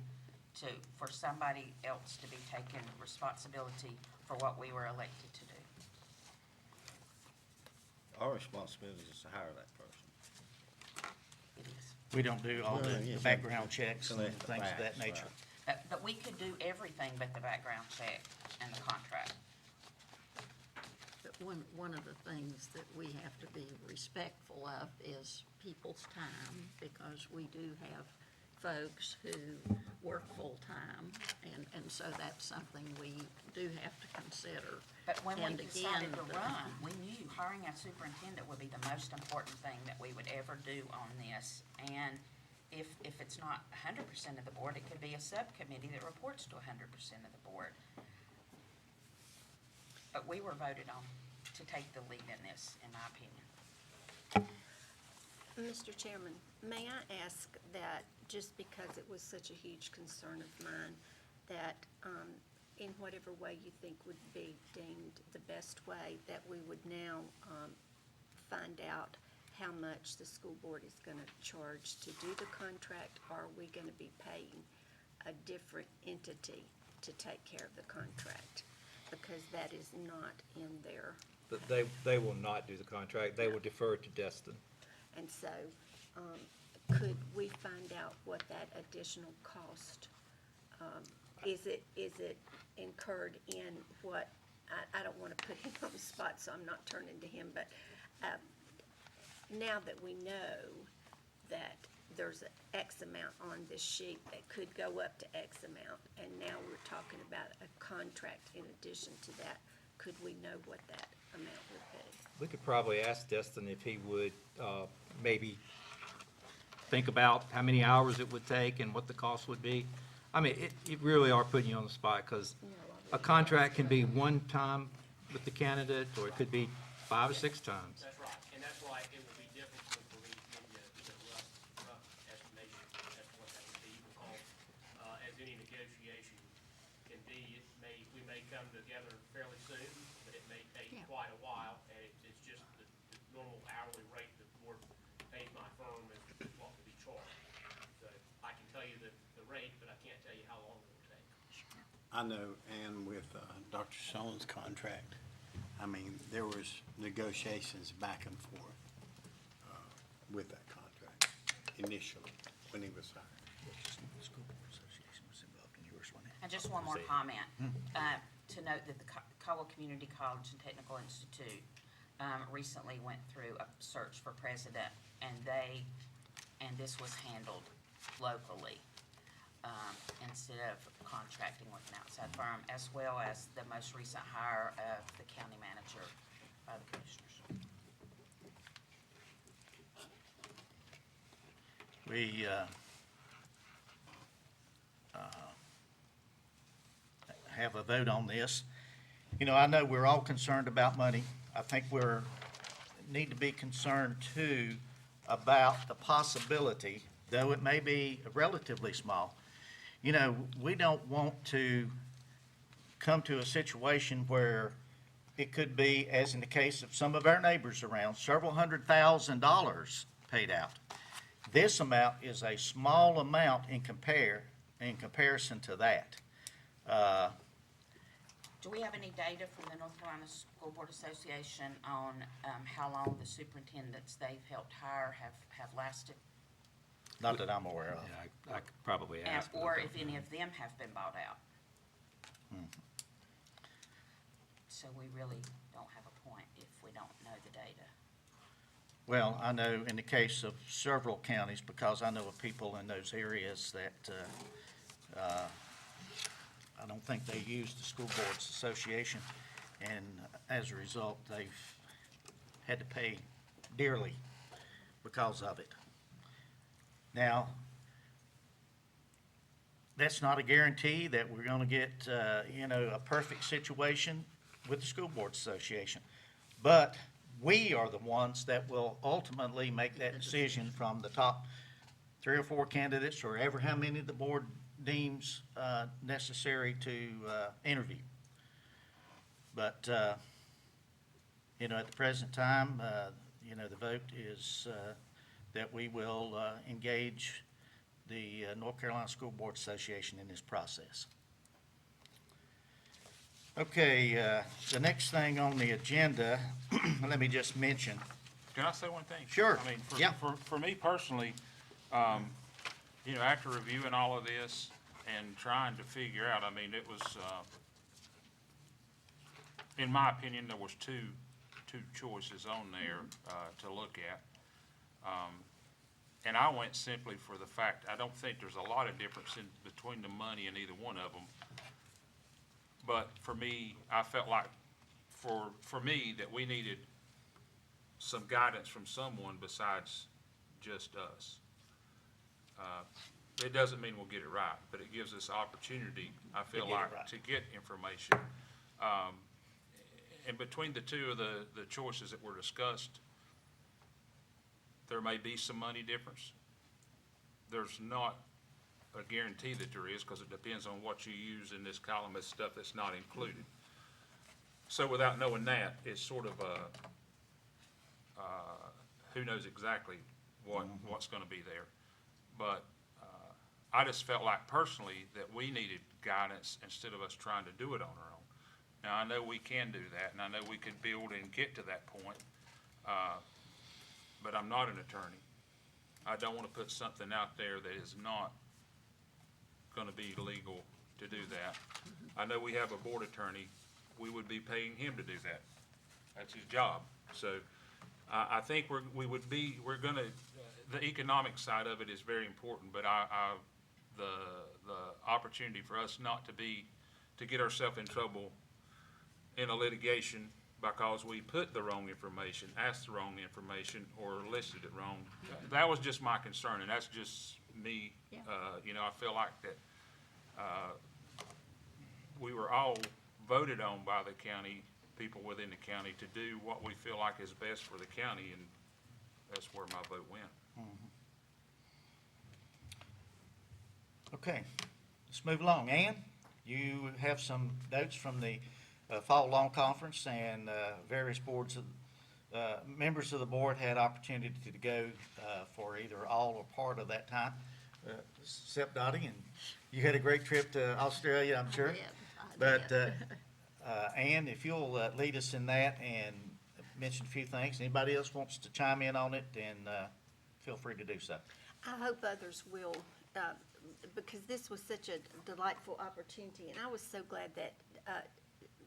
for somebody else to be taking responsibility for what we were elected to do. Our responsibility is to hire that person. It is. We don't do all Well, the yes, background checks and collect the things of that facts, nature. right. But we could do everything but the background check and the contract. But one of the things that we have to be respectful of is people's time, because we do have folks who work full-time, and so that's something we do have to consider. But when we And decided again, to run, we knew hiring a superintendent would be the most important thing that we would ever do on this. And if it's not 100% of the board, it could be a subcommittee that reports to 100% of the board. But we were voted on to take the lead in this, in my opinion. Mr. Chairman, may I ask that, just because it was such a huge concern of mine, that in whatever way you think would be deemed the best way, that we would now find out how much the school board is going to charge to do the contract, or are we going to be paying a different entity to take care of the contract? Because that is not in there. But they will not do the contract. They will defer to Destin. And so, could we find out what that additional cost, is it incurred in what, I don't want to put him on the spot, so I'm not turning to him, but, now that we know that there's an X amount on this sheet that could go up to X amount, and now we're talking about a contract in addition to that, could we know what that amount would be? We could probably ask Destin if he would maybe think about how many hours it would take and what the cost would be. I mean, it really are putting you on the spot, because a contract can be one-time with the candidate, or it could be 5 or 6 times. That's right, and that's why it will be difficult for me to give you, rough estimation as to what that would be, because, as any negotiation can be, we may come together fairly soon, but it may take Yeah. quite a while, and it's just the normal hourly rate that the board pays my firm is what will be charged. So I can tell you the rate, but I can't tell you how long it will take. I know, and with Dr. Stone's contract, I mean, there was negotiations back and forth with that contract initially, when he was hired. School Board Association was involved in yours, wasn't it? And just one more comment, to note that the Caldwell Community College and Technical Institute recently went through a search for president, and this was handled locally, instead of contracting with an outside firm, as well as the most recent hire of the county manager by the commissioners. We have a vote on this. You know, I know we're all concerned about money. I think need to be concerned too about the possibility, though it may be relatively small. You know, we don't want to come to a situation where it could be, as in the case of some of our neighbors around, several $100,000 paid out. This amount is a small amount in comparison to that. Do we have any data from the North Carolina School Board Association on how long the superintendents they've helped hire have lasted? Not that I'm aware of. I could probably And- ask. Or if any of them have been bought out? So we really don't have a point if we don't know the data. Well, I know in the case of several counties, because I know of people in those areas that, I don't think they use the School Boards Association, and as a result, they've had to pay dearly because of it. Now, that's not a guarantee that we're gonna get, a perfect situation with the School Boards Association. But we are the ones that will ultimately make that decision from the top 3 or 4 candidates, or ever how many the board deems necessary to interview. But, at the present time, the vote is that we will engage the North Carolina School Board Association in this process. Okay, the next thing on the agenda, let me just mention, Can I say one thing? Sure. I mean, Yeah. for me personally, after reviewing all of this and trying to figure out, I mean, it was, in my opinion, there was two choices on there, to look at. And I went simply for the fact, I don't think there's a lot of difference between the money in either one of them. But for me, I felt like, for me, that we needed some guidance from someone besides just us. It doesn't mean we'll get it right, but it gives us opportunity, I feel get it like, right. to get information. And between the two of the choices that were discussed, there may be some money difference. There's not a guarantee that there is, because it depends on what you use in this column as stuff that's not included. So without knowing that, it's sort of who knows exactly what's gonna be there. But I just felt like personally that we needed guidance instead of us trying to do it on our own. Now, I know we can do that, and I know we could build and get to that point, but I'm not an attorney. I don't wanna put something out there that is not gonna be legal to do that. I know we have a board attorney, we would be paying him to do that. That's his job. So, I think we're gonna, the economic side of it is very important, but the opportunity for us not to get ourselves in trouble in a litigation because we put the wrong information, asked the wrong information, or listed it wrong. That was just my concern, and that's just me. Yeah. I feel like that, we were all voted on by the county people within the county to do what we feel like is best for the county, and that's where my vote went. Okay, let's move along. Ann, you have some notes from the Fall Law Conference, and various boards, members of the board had opportunity to go for either all or part of that time, except Dottie, and you had a great trip to Australia, I'm sure. I But, did. Ann, if you'll lead us in that and mention a few things, anybody else wants to chime in on it, then feel free to do so. I hope others will, because this was such a delightful opportunity, and I was so glad that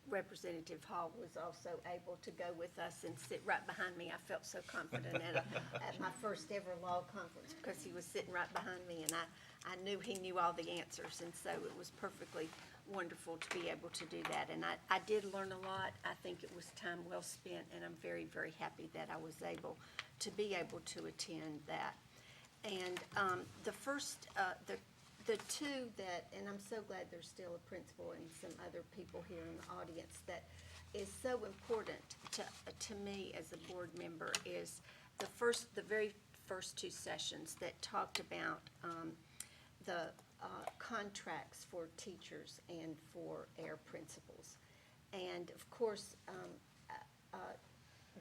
Representative Hall was also able to go with us and sit right behind me. I felt so confident at my first ever law conference, because he was sitting right behind me, and I knew he knew all the answers, and so it was perfectly wonderful to be able to do that. And I did learn a lot. I think it was time well spent, and I'm very, very happy that I was able to attend that. And the first, the two that, and I'm so glad there's still a principal and some other people here in the audience, that is so important to me as a board member, is the very first two sessions that talked about the contracts for teachers and for our principals. And of course,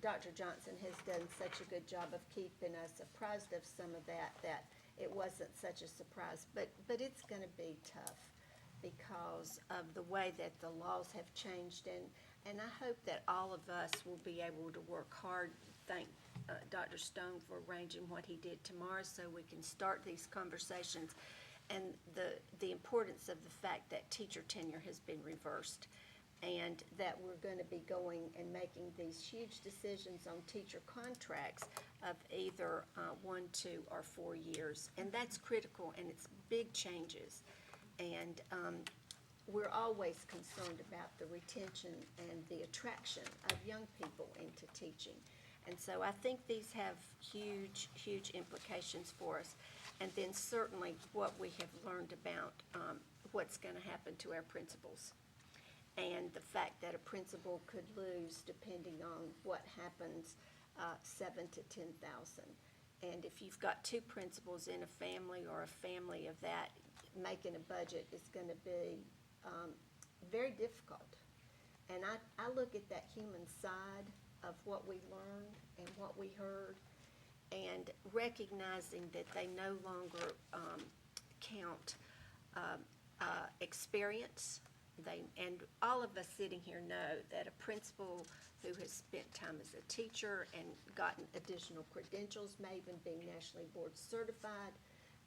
Dr. Johnson has done such a good job of keeping us apprised of some of that it wasn't such a surprise. But it's gonna be tough because of the way that the laws have changed, and I hope that all of us will be able to work hard. Thank Dr. Stone for arranging what he did tomorrow so we can start these conversations, and the importance of the fact that teacher tenure has been reversed, and that we're going to be going and making these huge decisions on teacher contracts of either 1, 2, or 4 years. And that's critical, and it's big changes. And we're always concerned about the retention and the attraction of young people into teaching. And so I think these have huge, huge implications for us. And then certainly what we have learned about what's going to happen to our principals, and the fact that a principal could lose, depending on what happens, 7,000 to 10,000. And if you've got two principals in a family, or a family of that, making a budget is going to be very difficult. And I look at that human side of what we learned and what we heard, and recognizing that they no longer count experience. And all of us sitting here know that a principal who has spent time as a teacher and gotten additional credentials, may even be nationally board certified,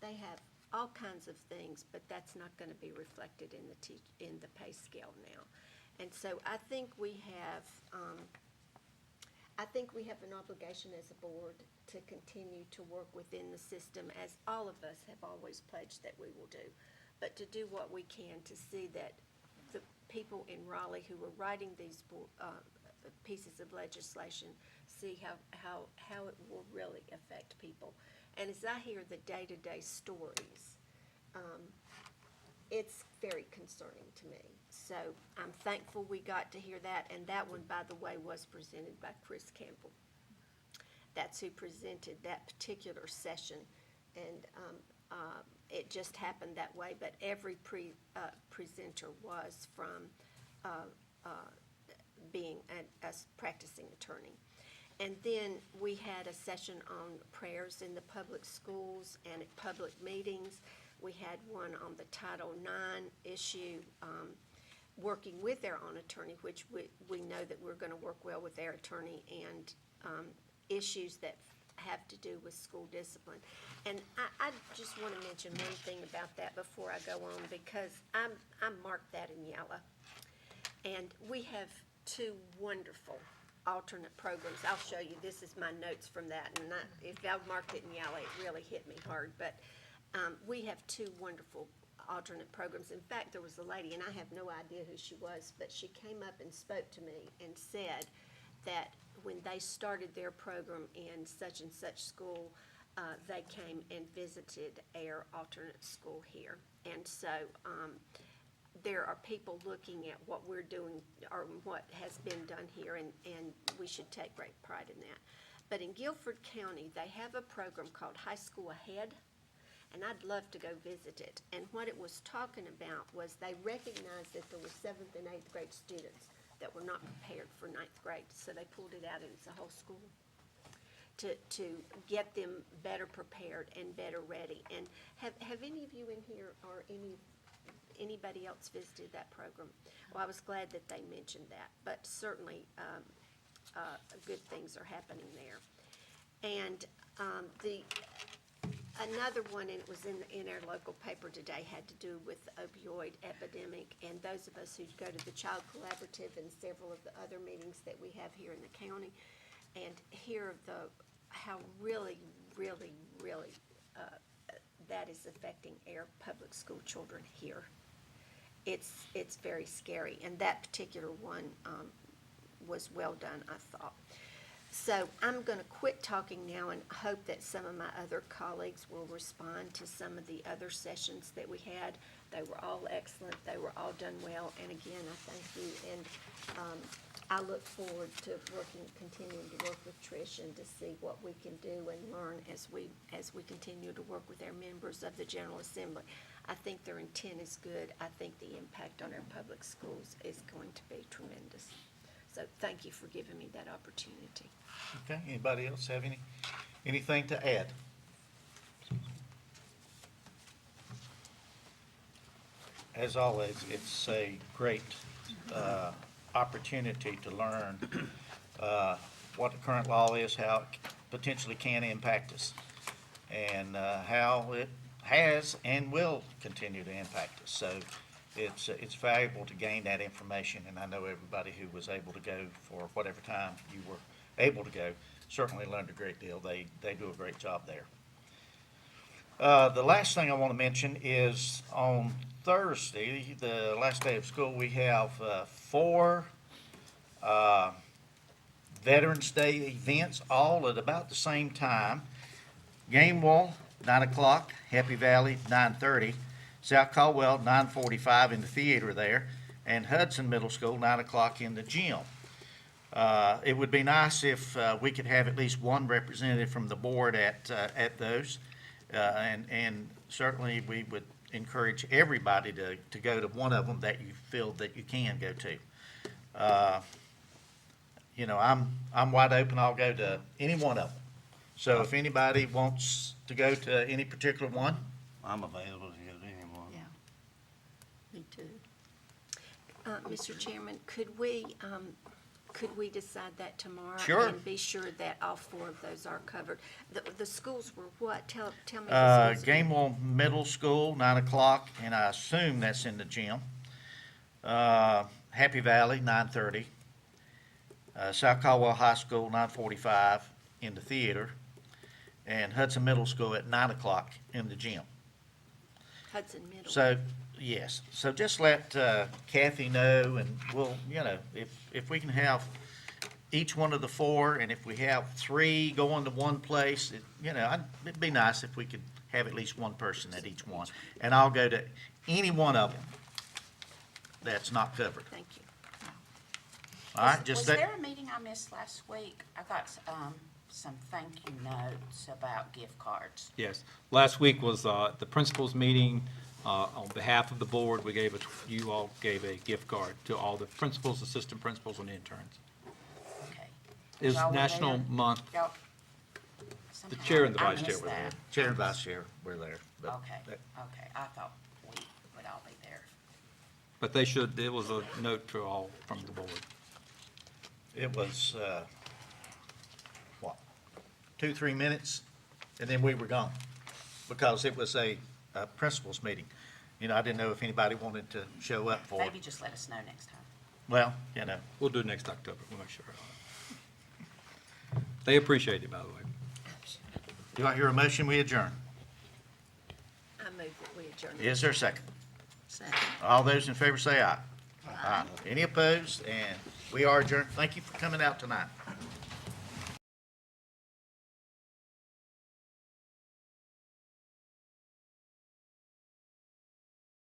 they have all kinds of things, but that's not going to be reflected in the pay scale now. And so I think we have an obligation as a board to continue to work within the system, as all of us have always pledged that we will do, but to do what we can to see that the people in Raleigh who are writing these pieces of legislation see how it will really affect people. And as I hear the day-to-day stories, it's very concerning to me. So I'm thankful we got to hear that, and that one, by the way, was presented by Chris Campbell. That's who presented that particular session, and it just happened that way, but every presenter was from being a practicing attorney. And then we had a session on prayers in the public schools and at public meetings. We had one on the Title IX issue, working with our own attorney, which we know that we're going to work well with our attorney, and issues that have to do with school discipline. And I just want to mention one thing about that before I go on, because I marked that in yellow. And we have two wonderful alternate programs. I'll show you, this is my notes from that, and if I marked it in yellow, it really hit me hard. But we have two wonderful alternate programs. In fact, there was a lady, and I have no idea who she was, but she came up and spoke to me and said that when they started their program in such and such school, they came and visited our alternate school here. And so there are people looking at what we're doing or what has been done here, and we should take great pride in that. But in Guilford County, they have a program called High School Ahead, and I'd love to go visit it. And what it was talking about was they recognized that there were 7th and 8th grade students that were not prepared for 9th grade, so they pulled it out and it's a whole school to get them better prepared and better ready. And have any of you in here or anybody else visited that program? Well, I was glad that they mentioned that, but certainly good things are happening there. And another one, and it was in our local paper today, had to do with the opioid epidemic. And those of us who go to the Child Collaborative and several of the other meetings that we have here in the county, and hear how really, really, really that is affecting our public school children here. It's very scary, and that particular one was well done, I thought. So I'm going to quit talking now and hope that some of my other colleagues will respond to some of the other sessions that we had. They were all excellent. They were all done well. And again, I thank you. And I look forward to continuing to work with Trish and to see what we can do and learn as we continue to work with our members of the General Assembly. I think their intent is good. I think the impact on our public schools is going to be tremendous. So thank you for giving me that opportunity. Okay, anybody else have anything to add? As always, it's a great opportunity to learn what the current law is, how it potentially can impact us, and how it has and will continue to impact us. So it's valuable to gain that information, and I know everybody who was able to go for whatever time you were able to go certainly learned a great deal. They do a great job there. The last thing I want to mention is on Thursday, the last day of school, we have 4 Veterans Day events, all at about the same time. Gamewell, 9 o'clock, Happy Valley, 9:30. South Caldwell, 9:45 in the theater there, and Hudson Middle School, 9 o'clock in the gym. It would be nice if we could have at least one representative from the board at those, and certainly we would encourage everybody to go to one of them that you feel that you can go to. You know, I'm wide open. I'll go to any one of them. So if anybody wants to go to any particular one, I'm available to go to anyone. Yeah, me too. Mr. Chairman, could we decide that tomorrow? Sure. And be sure that all 4 of those are covered. The schools were what? Tell me the schools. Gamewell Middle School, 9 o'clock, and I assume that's in the gym. Happy Valley, 9:30. South Caldwell High School, 9:45 in the theater. And Hudson Middle School at 9 o'clock in the gym. Hudson Middle. So, yes, so just let Kathy know, and we'll, if we can have each one of the 4, and if we have 3 going to one place, it'd be nice if we could have at least one person at each one. And I'll go to any one of them that's not covered. Thank you. All right, just Was that. there a meeting I missed last week? I got some thank you notes about gift cards. Yes. Last week was the principals meeting. On behalf of the board, you all gave a gift card to all the principals, assistant principals, and interns. Okay. It's Y'all were National there? Month. Y'all- The somehow chair and the I vice chair missed were there. that. Chair and vice chair were there. but Okay, that- okay. I thought we would all be there. But there was a note to all from the board. It was, 2-3 minutes, and then we were gone, because it was a principals meeting. I didn't know if anybody wanted to show up for it. Maybe just let us know next time. Well, We'll do it next October. We'll make sure. They appreciate it, by the way. do I hear a motion, we adjourn? I move that we adjourn. Is there a second? Second. All those in favor say aye. Aye. Any opposed? And we are adjourned. Thank you for coming out tonight.